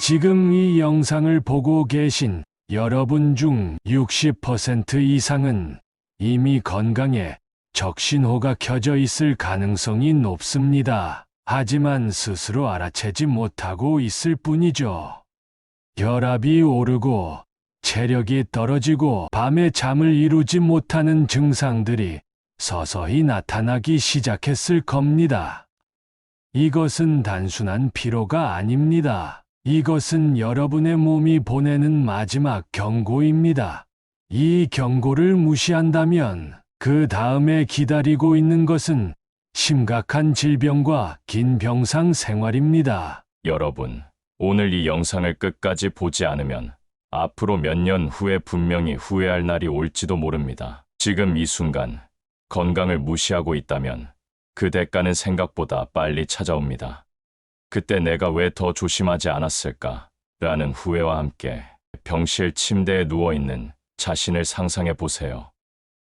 지금 이 영상을 보고 계신 여러분 중 60% 이상은 이미 건강에 적신호가 켜져 있을 가능성이 높습니다. 하지만 스스로 알아채지 못하고 있을 뿐이죠. 혈압이 오르고 체력이 떨어지고 밤에 잠을 이루지 못하는 증상들이 서서히 나타나기 시작했을 겁니다. 이것은 단순한 피로가 아닙니다. 이것은 여러분의 몸이 보내는 마지막 경고입니다. 이 경고를 무시한다면 그 다음에 기다리고 있는 것은 심각한 질병과 긴 병상 생활입니다. 여러분, 오늘 이 영상을 끝까지 보지 않으면 앞으로 몇 년 후에 분명히 후회할 날이 올지도 모릅니다. 지금 이 순간 건강을 무시하고 있다면 그 대가는 생각보다 빨리 찾아옵니다. 그때 내가 왜 더 조심하지 않았을까? 라는 후회와 함께 병실 침대에 누워있는 자신을 상상해 보세요.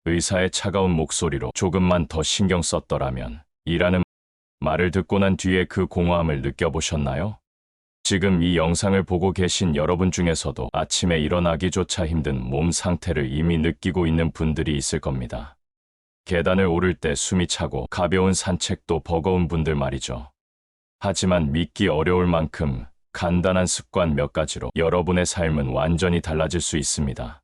의사의 차가운 목소리로 조금만 더 신경 썼더라면 이라는 말을 듣고 난 뒤에 그 공허함을 느껴보셨나요? 지금 이 영상을 보고 계신 여러분 중에서도 아침에 일어나기조차 힘든 몸 상태를 이미 느끼고 있는 분들이 있을 겁니다. 계단을 오를 때 숨이 차고 가벼운 산책도 버거운 분들 말이죠. 하지만 믿기 어려울 만큼 간단한 습관 몇 가지로 여러분의 삶은 완전히 달라질 수 있습니다.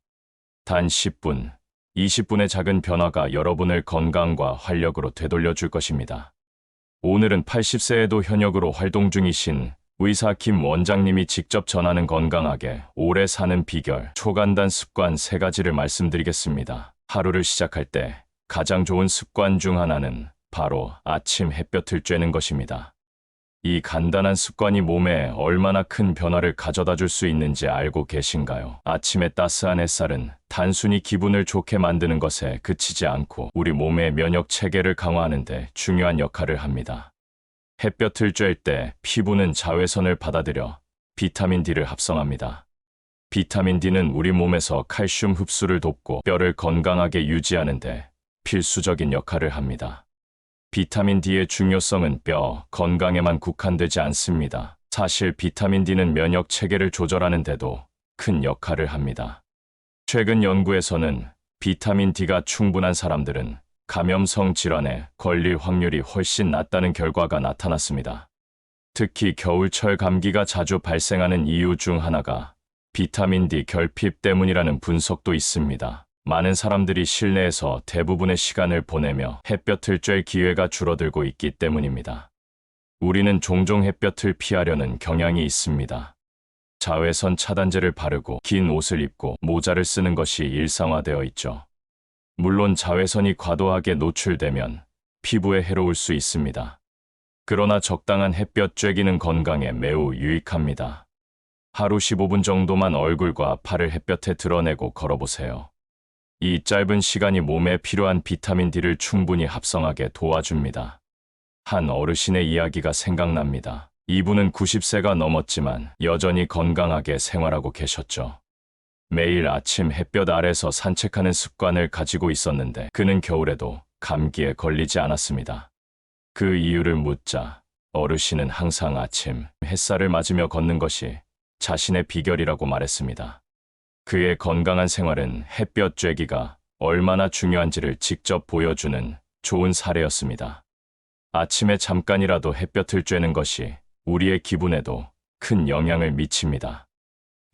단 10분, 20분의 작은 변화가 여러분을 건강과 활력으로 되돌려줄 것입니다. 오늘은 80세에도 현역으로 활동 중이신 의사 김 원장님이 직접 전하는 건강하게 오래 사는 비결, 초간단 습관 3가지를 말씀드리겠습니다. 하루를 시작할 때 가장 좋은 습관 중 하나는 바로 아침 햇볕을 쬐는 것입니다. 이 간단한 습관이 몸에 얼마나 큰 변화를 가져다 줄 수 있는지 알고 계신가요? 아침의 따스한 햇살은 단순히 기분을 좋게 만드는 것에 그치지 않고 우리 몸의 면역 체계를 강화하는 데 중요한 역할을 합니다. 햇볕을 쬐일 때 피부는 자외선을 받아들여 비타민 D를 합성합니다. 비타민 D는 우리 몸에서 칼슘 흡수를 돕고 뼈를 건강하게 유지하는 데 필수적인 역할을 합니다. 비타민 D의 중요성은 뼈 건강에만 국한되지 않습니다. 사실 비타민 D는 면역 체계를 조절하는 데도 큰 역할을 합니다. 최근 연구에서는 비타민 D가 충분한 사람들은 감염성 질환에 걸릴 확률이 훨씬 낮다는 결과가 나타났습니다. 특히 겨울철 감기가 자주 발생하는 이유 중 하나가 비타민 D 결핍 때문이라는 분석도 있습니다. 많은 사람들이 실내에서 대부분의 시간을 보내며 햇볕을 쬐 기회가 줄어들고 있기 때문입니다. 우리는 종종 햇볕을 피하려는 경향이 있습니다. 자외선 차단제를 바르고 긴 옷을 입고 모자를 쓰는 것이 일상화되어 있죠. 물론 자외선이 과도하게 노출되면 피부에 해로울 수 있습니다. 그러나 적당한 햇볕 쬐기는 건강에 매우 유익합니다. 하루 15분 정도만 얼굴과 팔을 햇볕에 드러내고 걸어보세요. 이 짧은 시간이 몸에 필요한 비타민 D를 충분히 합성하게 도와줍니다. 한 어르신의 이야기가 생각납니다. 이분은 90세가 넘었지만 여전히 건강하게 생활하고 계셨죠. 매일 아침 햇볕 아래서 산책하는 습관을 가지고 있었는데 그는 겨울에도 감기에 걸리지 않았습니다. 그 이유를 묻자 어르신은 항상 아침 햇살을 맞으며 걷는 것이 자신의 비결이라고 말했습니다. 그의 건강한 생활은 햇볕 쬐기가 얼마나 중요한지를 직접 보여주는 좋은 사례였습니다. 아침에 잠깐이라도 햇볕을 쬐는 것이 우리의 기분에도 큰 영향을 미칩니다.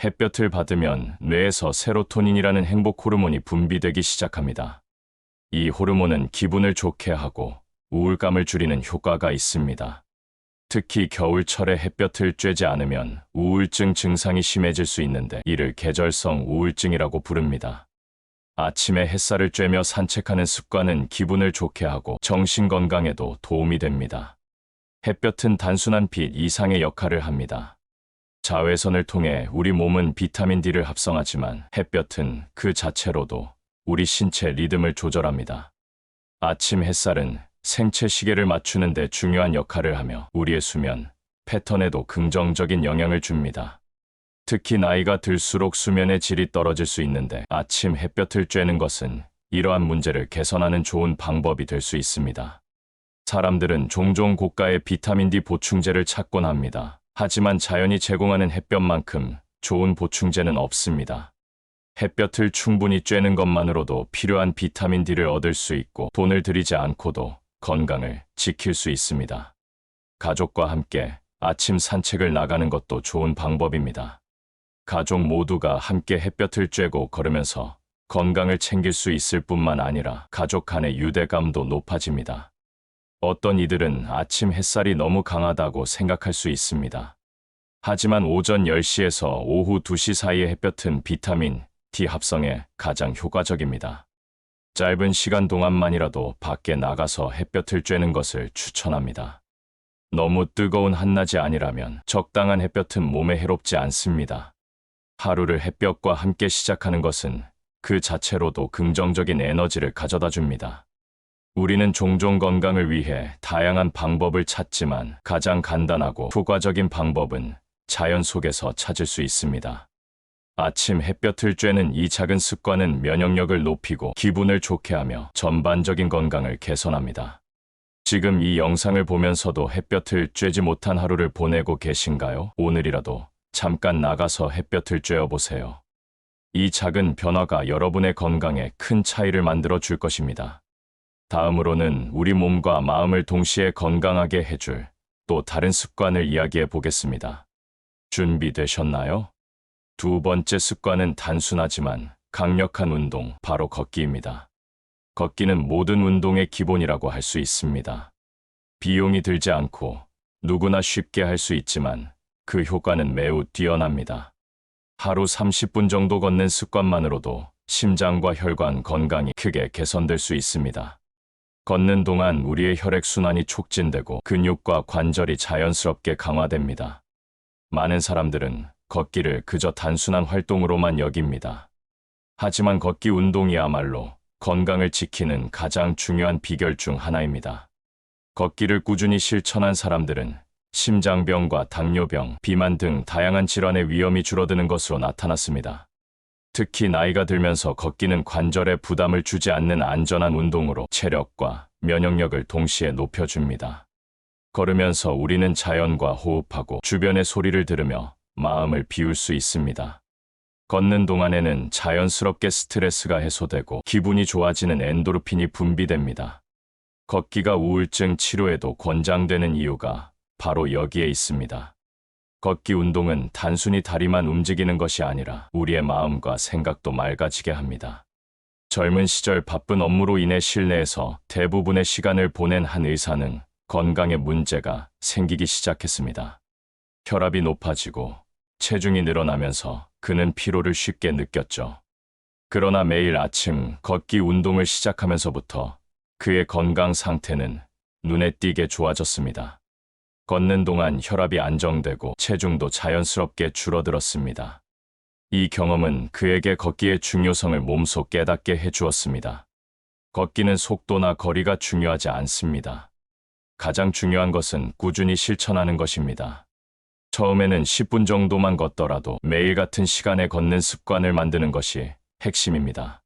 햇볕을 받으면 뇌에서 세로토닌이라는 행복 호르몬이 분비되기 시작합니다. 이 호르몬은 기분을 좋게 하고 우울감을 줄이는 효과가 있습니다. 특히 겨울철에 햇볕을 쬐지 않으면 우울증 증상이 심해질 수 있는데 이를 계절성 우울증이라고 부릅니다. 아침에 햇살을 쬐며 산책하는 습관은 기분을 좋게 하고 정신 건강에도 도움이 됩니다. 햇볕은 단순한 빛 이상의 역할을 합니다. 자외선을 통해 우리 몸은 비타민 D를 합성하지만 햇볕은 그 자체로도 우리 신체 리듬을 조절합니다. 아침 햇살은 생체 시계를 맞추는 데 중요한 역할을 하며 우리의 수면 패턴에도 긍정적인 영향을 줍니다. 특히 나이가 들수록 수면의 질이 떨어질 수 있는데 아침 햇볕을 쬐는 것은 이러한 문제를 개선하는 좋은 방법이 될 수 있습니다. 사람들은 종종 고가의 비타민 D 보충제를 찾곤 합니다. 하지만 자연이 제공하는 햇볕만큼 좋은 보충제는 없습니다. 햇볕을 충분히 쬐는 것만으로도 필요한 비타민 D를 얻을 수 있고 돈을 들이지 않고도 건강을 지킬 수 있습니다. 가족과 함께 아침 산책을 나가는 것도 좋은 방법입니다. 가족 모두가 함께 햇볕을 쬐고 걸으면서 건강을 챙길 수 있을 뿐만 아니라 가족 간의 유대감도 높아집니다. 어떤 이들은 아침 햇살이 너무 강하다고 생각할 수 있습니다. 하지만 오전 10시에서 오후 2시 사이의 햇볕은 비타민 D 합성에 가장 효과적입니다. 짧은 시간 동안만이라도 밖에 나가서 햇볕을 쬐는 것을 추천합니다. 너무 뜨거운 한낮이 아니라면 적당한 햇볕은 몸에 해롭지 않습니다. 하루를 햇볕과 함께 시작하는 것은 그 자체로도 긍정적인 에너지를 가져다 줍니다. 우리는 종종 건강을 위해 다양한 방법을 찾지만 가장 간단하고 효과적인 방법은 자연 속에서 찾을 수 있습니다. 아침 햇볕을 쬐는 이 작은 습관은 면역력을 높이고 기분을 좋게 하며 전반적인 건강을 개선합니다. 지금 이 영상을 보면서도 햇볕을 쬐지 못한 하루를 보내고 계신가요? 오늘이라도 잠깐 나가서 햇볕을 쬐어 보세요. 이 작은 변화가 여러분의 건강에 큰 차이를 만들어 줄 것입니다. 다음으로는 우리 몸과 마음을 동시에 건강하게 해줄 또 다른 습관을 이야기해 보겠습니다. 준비되셨나요? 두 번째 습관은 단순하지만 강력한 운동, 바로 걷기입니다. 걷기는 모든 운동의 기본이라고 할 수 있습니다. 비용이 들지 않고 누구나 쉽게 할 수 있지만 그 효과는 매우 뛰어납니다. 하루 30분 정도 걷는 습관만으로도 심장과 혈관 건강이 크게 개선될 수 있습니다. 걷는 동안 우리의 혈액순환이 촉진되고 근육과 관절이 자연스럽게 강화됩니다. 많은 사람들은 걷기를 그저 단순한 활동으로만 여깁니다. 하지만 걷기 운동이야말로 건강을 지키는 가장 중요한 비결 중 하나입니다. 걷기를 꾸준히 실천한 사람들은 심장병과 당뇨병, 비만 등 다양한 질환의 위험이 줄어드는 것으로 나타났습니다. 특히 나이가 들면서 걷기는 관절에 부담을 주지 않는 안전한 운동으로 체력과 면역력을 동시에 높여줍니다. 걸으면서 우리는 자연과 호흡하고 주변의 소리를 들으며 마음을 비울 수 있습니다. 걷는 동안에는 자연스럽게 스트레스가 해소되고 기분이 좋아지는 엔도르핀이 분비됩니다. 걷기가 우울증 치료에도 권장되는 이유가 바로 여기에 있습니다. 걷기 운동은 단순히 다리만 움직이는 것이 아니라 우리의 마음과 생각도 맑아지게 합니다. 젊은 시절 바쁜 업무로 인해 실내에서 대부분의 시간을 보낸 한 의사는 건강에 문제가 생기기 시작했습니다. 혈압이 높아지고 체중이 늘어나면서 그는 피로를 쉽게 느꼈죠. 그러나 매일 아침 걷기 운동을 시작하면서부터 그의 건강 상태는 눈에 띄게 좋아졌습니다. 걷는 동안 혈압이 안정되고 체중도 자연스럽게 줄어들었습니다. 이 경험은 그에게 걷기의 중요성을 몸소 깨닫게 해주었습니다. 걷기는 속도나 거리가 중요하지 않습니다. 가장 중요한 것은 꾸준히 실천하는 것입니다. 처음에는 10분 정도만 걷더라도 매일 같은 시간에 걷는 습관을 만드는 것이 핵심입니다.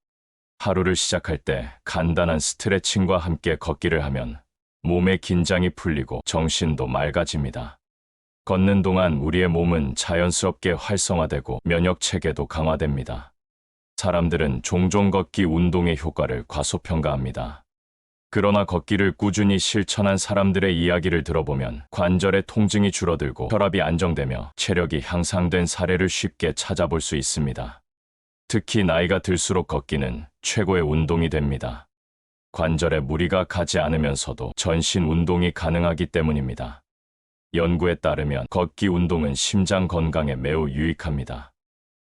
하루를 시작할 때 간단한 스트레칭과 함께 걷기를 하면 몸의 긴장이 풀리고 정신도 맑아집니다. 걷는 동안 우리의 몸은 자연스럽게 활성화되고 면역 체계도 강화됩니다. 사람들은 종종 걷기 운동의 효과를 과소평가합니다. 그러나 걷기를 꾸준히 실천한 사람들의 이야기를 들어보면 관절의 통증이 줄어들고 혈압이 안정되며 체력이 향상된 사례를 쉽게 찾아볼 수 있습니다. 특히 나이가 들수록 걷기는 최고의 운동이 됩니다. 관절에 무리가 가지 않으면서도 전신 운동이 가능하기 때문입니다. 연구에 따르면 걷기 운동은 심장 건강에 매우 유익합니다.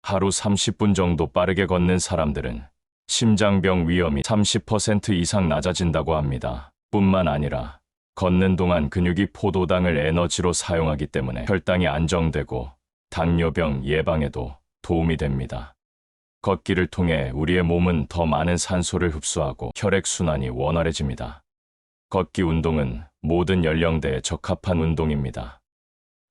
하루 30분 정도 빠르게 걷는 사람들은 심장병 위험이 30% 이상 낮아진다고 합니다. 뿐만 아니라 걷는 동안 근육이 포도당을 에너지로 사용하기 때문에 혈당이 안정되고 당뇨병 예방에도 도움이 됩니다. 걷기를 통해 우리의 몸은 더 많은 산소를 흡수하고 혈액순환이 원활해집니다. 걷기 운동은 모든 연령대에 적합한 운동입니다.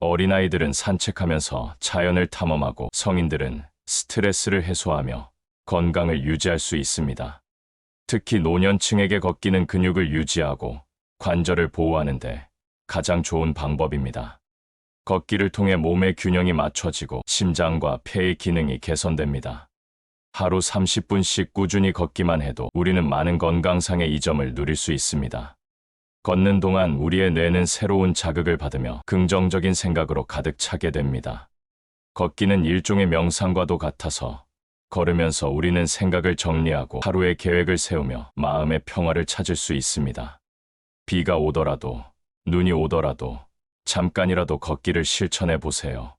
어린아이들은 산책하면서 자연을 탐험하고 성인들은 스트레스를 해소하며 건강을 유지할 수 있습니다. 특히 노년층에게 걷기는 근육을 유지하고 관절을 보호하는 데 가장 좋은 방법입니다. 걷기를 통해 몸의 균형이 맞춰지고 심장과 폐의 기능이 개선됩니다. 하루 30분씩 꾸준히 걷기만 해도 우리는 많은 건강상의 이점을 누릴 수 있습니다. 걷는 동안 우리의 뇌는 새로운 자극을 받으며 긍정적인 생각으로 가득 차게 됩니다. 걷기는 일종의 명상과도 같아서 걸으면서 우리는 생각을 정리하고 하루의 계획을 세우며 마음의 평화를 찾을 수 있습니다. 비가 오더라도, 눈이 오더라도 잠깐이라도 걷기를 실천해 보세요.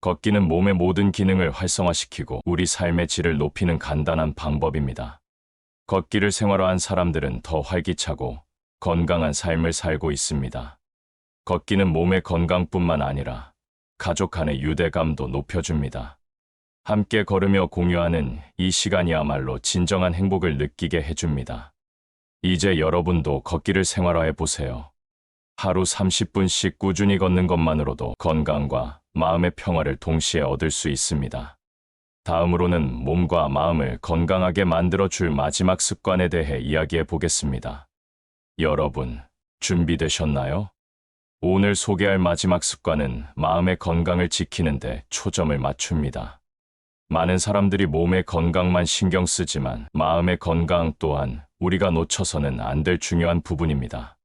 걷기는 몸의 모든 기능을 활성화시키고 우리 삶의 질을 높이는 간단한 방법입니다. 걷기를 생활화한 사람들은 더 활기차고 건강한 삶을 살고 있습니다. 걷기는 몸의 건강뿐만 아니라 가족 간의 유대감도 높여줍니다. 함께 걸으며 공유하는 이 시간이야말로 진정한 행복을 느끼게 해줍니다. 이제 여러분도 걷기를 생활화해 보세요. 하루 30분씩 꾸준히 걷는 것만으로도 건강과 마음의 평화를 동시에 얻을 수 있습니다. 다음으로는 몸과 마음을 건강하게 만들어줄 마지막 습관에 대해 이야기해 보겠습니다. 여러분, 준비되셨나요? 오늘 소개할 마지막 습관은 마음의 건강을 지키는 데 초점을 맞춥니다. 많은 사람들이 몸의 건강만 신경 쓰지만 마음의 건강 또한 우리가 놓쳐서는 안 될 중요한 부분입니다.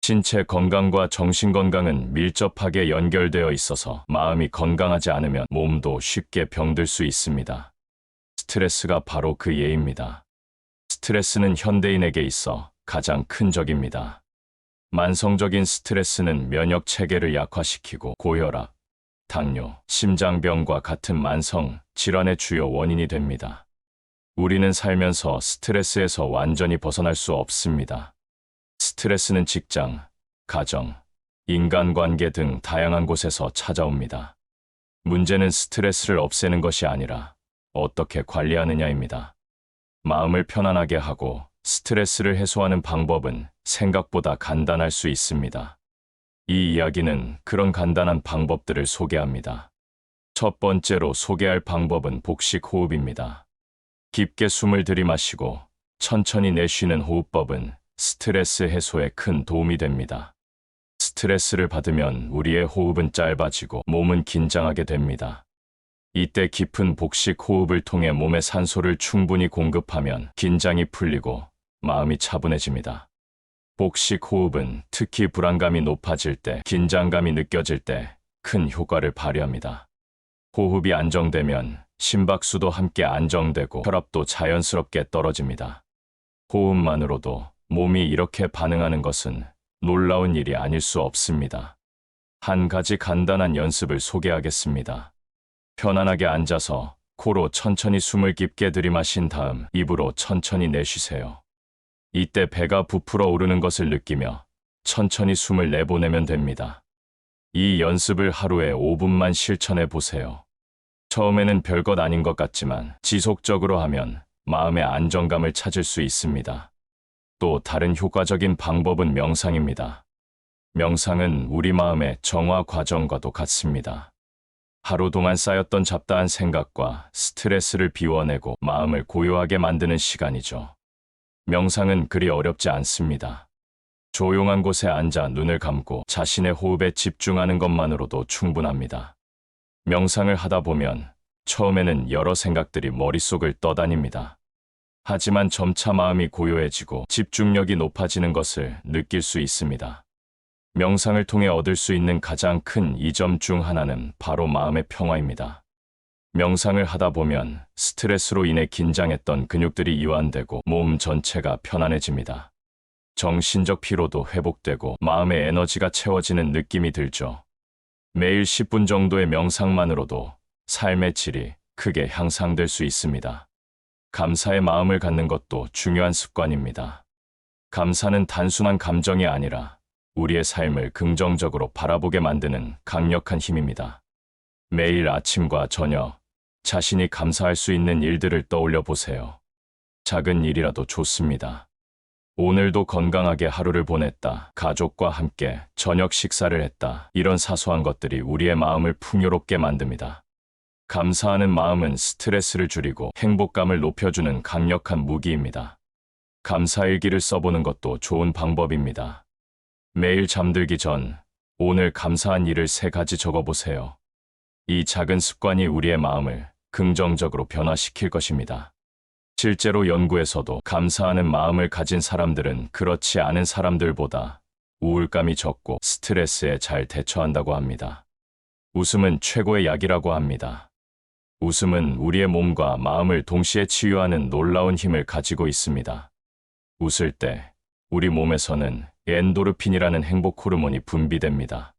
신체 건강과 정신 건강은 밀접하게 연결되어 있어서 마음이 건강하지 않으면 몸도 쉽게 병들 수 있습니다. 스트레스가 바로 그 예입니다. 스트레스는 현대인에게 있어 가장 큰 적입니다. 만성적인 스트레스는 면역 체계를 약화시키고 고혈압, 당뇨, 심장병과 같은 만성 질환의 주요 원인이 됩니다. 우리는 살면서 스트레스에서 완전히 벗어날 수 없습니다. 스트레스는 직장, 가정, 인간관계 등 다양한 곳에서 찾아옵니다. 문제는 스트레스를 없애는 것이 아니라 어떻게 관리하느냐입니다. 마음을 편안하게 하고 스트레스를 해소하는 방법은 생각보다 간단할 수 있습니다. 이 이야기는 그런 간단한 방법들을 소개합니다. 첫 번째로 소개할 방법은 복식 호흡입니다. 깊게 숨을 들이마시고 천천히 내쉬는 호흡법은 스트레스 해소에 큰 도움이 됩니다. 스트레스를 받으면 우리의 호흡은 짧아지고 몸은 긴장하게 됩니다. 이때 깊은 복식 호흡을 통해 몸에 산소를 충분히 공급하면 긴장이 풀리고 마음이 차분해집니다. 복식 호흡은 특히 불안감이 높아질 때, 긴장감이 느껴질 때 큰 효과를 발휘합니다. 호흡이 안정되면 심박수도 함께 안정되고 혈압도 자연스럽게 떨어집니다. 호흡만으로도 몸이 이렇게 반응하는 것은 놀라운 일이 아닐 수 없습니다. 한 가지 간단한 연습을 소개하겠습니다. 편안하게 앉아서 코로 천천히 숨을 깊게 들이마신 다음 입으로 천천히 내쉬세요. 이때 배가 부풀어 오르는 것을 느끼며 천천히 숨을 내보내면 됩니다. 이 연습을 하루에 5분만 실천해 보세요. 처음에는 별것 아닌 것 같지만 지속적으로 하면 마음의 안정감을 찾을 수 있습니다. 또 다른 효과적인 방법은 명상입니다. 명상은 우리 마음의 정화 과정과도 같습니다. 하루 동안 쌓였던 잡다한 생각과 스트레스를 비워내고 마음을 고요하게 만드는 시간이죠. 명상은 그리 어렵지 않습니다. 조용한 곳에 앉아 눈을 감고 자신의 호흡에 집중하는 것만으로도 충분합니다. 명상을 하다 보면 처음에는 여러 생각들이 머릿속을 떠다닙니다. 하지만 점차 마음이 고요해지고 집중력이 높아지는 것을 느낄 수 있습니다. 명상을 통해 얻을 수 있는 가장 큰 이점 중 하나는 바로 마음의 평화입니다. 명상을 하다 보면 스트레스로 인해 긴장했던 근육들이 이완되고 몸 전체가 편안해집니다. 정신적 피로도 회복되고 마음의 에너지가 채워지는 느낌이 들죠. 매일 10분 정도의 명상만으로도 삶의 질이 크게 향상될 수 있습니다. 감사의 마음을 갖는 것도 중요한 습관입니다. 감사는 단순한 감정이 아니라 우리의 삶을 긍정적으로 바라보게 만드는 강력한 힘입니다. 매일 아침과 저녁, 자신이 감사할 수 있는 일들을 떠올려 보세요. 작은 일이라도 좋습니다. 오늘도 건강하게 하루를 보냈다. 가족과 함께 저녁 식사를 했다. 이런 사소한 것들이 우리의 마음을 풍요롭게 만듭니다. 감사하는 마음은 스트레스를 줄이고 행복감을 높여주는 강력한 무기입니다. 감사일기를 써보는 것도 좋은 방법입니다. 매일 잠들기 전 오늘 감사한 일을 3가지 적어보세요. 이 작은 습관이 우리의 마음을 긍정적으로 변화시킬 것입니다. 실제로 연구에서도 감사하는 마음을 가진 사람들은 그렇지 않은 사람들보다 우울감이 적고 스트레스에 잘 대처한다고 합니다. 웃음은 최고의 약이라고 합니다. 웃음은 우리의 몸과 마음을 동시에 치유하는 놀라운 힘을 가지고 있습니다. 웃을 때 우리 몸에서는 엔도르핀이라는 행복 호르몬이 분비됩니다.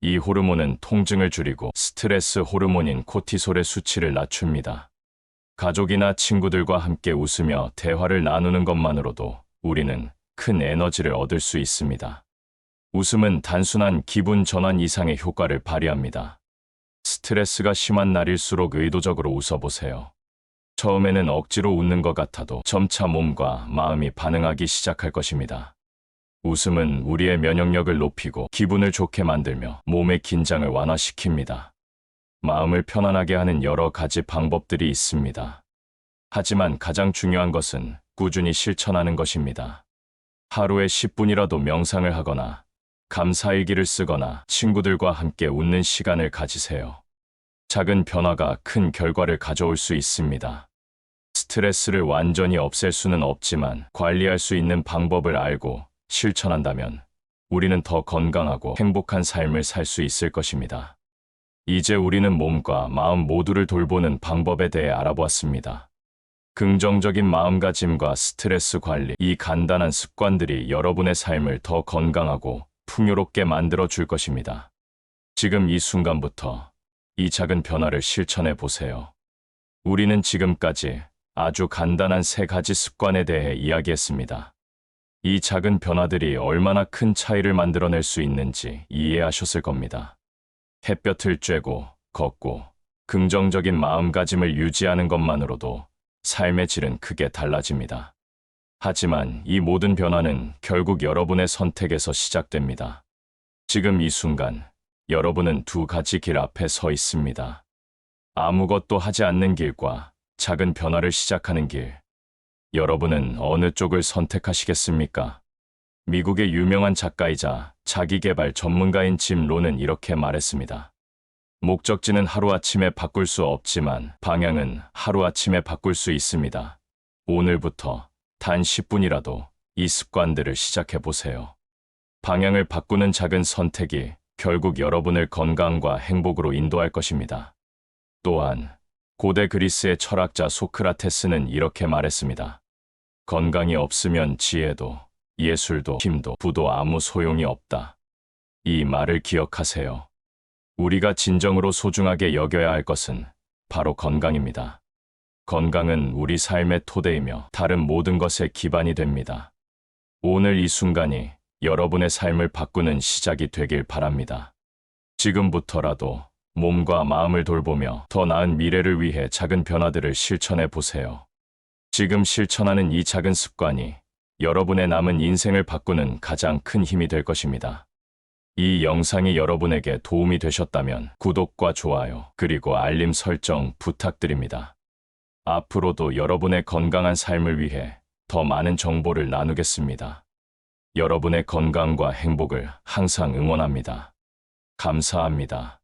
이 호르몬은 통증을 줄이고 스트레스 호르몬인 코티솔의 수치를 낮춥니다. 가족이나 친구들과 함께 웃으며 대화를 나누는 것만으로도 우리는 큰 에너지를 얻을 수 있습니다. 웃음은 단순한 기분 전환 이상의 효과를 발휘합니다. 스트레스가 심한 날일수록 의도적으로 웃어보세요. 처음에는 억지로 웃는 것 같아도 점차 몸과 마음이 반응하기 시작할 것입니다. 웃음은 우리의 면역력을 높이고 기분을 좋게 만들며 몸의 긴장을 완화시킵니다. 마음을 편안하게 하는 여러 가지 방법들이 있습니다. 하지만 가장 중요한 것은 꾸준히 실천하는 것입니다. 하루에 10분이라도 명상을 하거나 감사일기를 쓰거나 친구들과 함께 웃는 시간을 가지세요. 작은 변화가 큰 결과를 가져올 수 있습니다. 스트레스를 완전히 없앨 수는 없지만 관리할 수 있는 방법을 알고 실천한다면 우리는 더 건강하고 행복한 삶을 살 수 있을 것입니다. 이제 우리는 몸과 마음 모두를 돌보는 방법에 대해 알아보았습니다. 긍정적인 마음가짐과 스트레스 관리, 이 간단한 습관들이 여러분의 삶을 더 건강하고 풍요롭게 만들어 줄 것입니다. 지금 이 순간부터 이 작은 변화를 실천해 보세요. 우리는 지금까지 아주 간단한 3가지 습관에 대해 이야기했습니다. 이 작은 변화들이 얼마나 큰 차이를 만들어낼 수 있는지 이해하셨을 겁니다. 햇볕을 쬐고 걷고 긍정적인 마음가짐을 유지하는 것만으로도 삶의 질은 크게 달라집니다. 하지만 이 모든 변화는 결국 여러분의 선택에서 시작됩니다. 지금 이 순간 여러분은 2가지 길 앞에 서 있습니다. 아무것도 하지 않는 길과 작은 변화를 시작하는 길. 여러분은 어느 쪽을 선택하시겠습니까? 미국의 유명한 작가이자 자기계발 전문가인 짐 론은 이렇게 말했습니다. 목적지는 하루아침에 바꿀 수 없지만 방향은 하루아침에 바꿀 수 있습니다. 오늘부터 단 10분이라도 이 습관들을 시작해 보세요. 방향을 바꾸는 작은 선택이 결국 여러분을 건강과 행복으로 인도할 것입니다. 또한 고대 그리스의 철학자 소크라테스는 이렇게 말했습니다. 건강이 없으면 지혜도, 예술도, 힘도, 부도 아무 소용이 없다. 이 말을 기억하세요. 우리가 진정으로 소중하게 여겨야 할 것은 바로 건강입니다. 건강은 우리 삶의 토대이며 다른 모든 것의 기반이 됩니다. 오늘 이 순간이 여러분의 삶을 바꾸는 시작이 되길 바랍니다. 지금부터라도 몸과 마음을 돌보며 더 나은 미래를 위해 작은 변화들을 실천해 보세요. 지금 실천하는 이 작은 습관이 여러분의 남은 인생을 바꾸는 가장 큰 힘이 될 것입니다. 이 영상이 여러분에게 도움이 되셨다면 구독과 좋아요, 그리고 알림 설정 부탁드립니다. 앞으로도 여러분의 건강한 삶을 위해 더 많은 정보를 나누겠습니다. 여러분의 건강과 행복을 항상 응원합니다. 감사합니다.